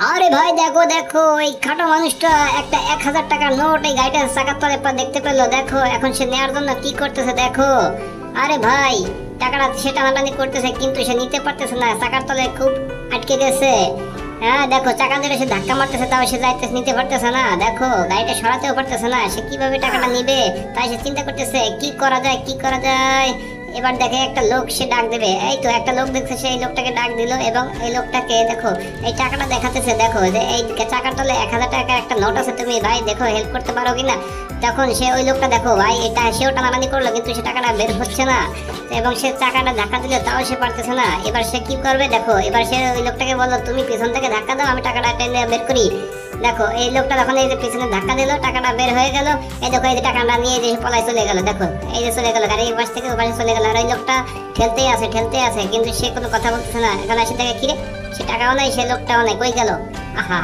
আরে ভাই দেখো দেখো, এই খাটো মানুষটা একটা 1,000 টাকার নোট এই গাড়িটার চাকার তলে দেখতে পেলো। দেখো এখন সে নেওয়ার জন্য কি করতেছে দেখো। আরে ভাই, টাকাটা সে টানাটানি করতেছে কিন্তু সে নিতে পারতেছে না, চাকার তলে খুব আটকে গেছে। হ্যাঁ দেখো, চাকা ধরে সে ধাক্কা মারতেছে, তাও সে যাইতেছে, নিতে পারতেছে না। দেখো গাড়িটা সরাতেও পারতেছে না, সে কিভাবে টাকাটা নিবে তাই সে চিন্তা করতেছে কি করা যায় কি করা যায়। এবার দেখে একটা লোক সে ডাক দেবে, এই তো একটা লোক দেখছে, সেই লোকটাকে ডাক দিল এবং এই লোকটাকে দেখো এই টাকাটা দেখাতেছে। দেখো যে এই চাকার তলে 1,000 টাকার একটা নোট আছে, তুমি ভাই দেখো হেল্প করতে পারো কিনা। তখন সে ওই লোকটা দেখো ভাই, এটা সেও টানাটানি করলো কিন্তু সে টাকাটা বের হচ্ছে না এবং সে চাকাটা ধাক্কা দিল তাও সে পারতেছে না। এবার সে কি করবে দেখো, এবার সে ওই লোকটাকে বললো তুমি পিছন থেকে ধাক্কা দাও, আমি টাকাটা টেনে বের করি। দেখো এই লোকটা তখন এই যে পিছনে ধাক্কা দিল, টাকাটা বের হয়ে গেল। এই দেখো এই যে টাকাটা নিয়ে যে পলায় চলে গেল। দেখো এই যে চলে গেল, গাড়ি এই পাশ থেকে ওই পাশে চলে গেল। আর ওই লোকটা ঠেলতেই আছে কিন্তু সে কোনো কথা বলতেছে না। এখন এসে দেখে কিরে, সে টাকাও নাই, সে লোকটাও নাই, কই গেল। আহা।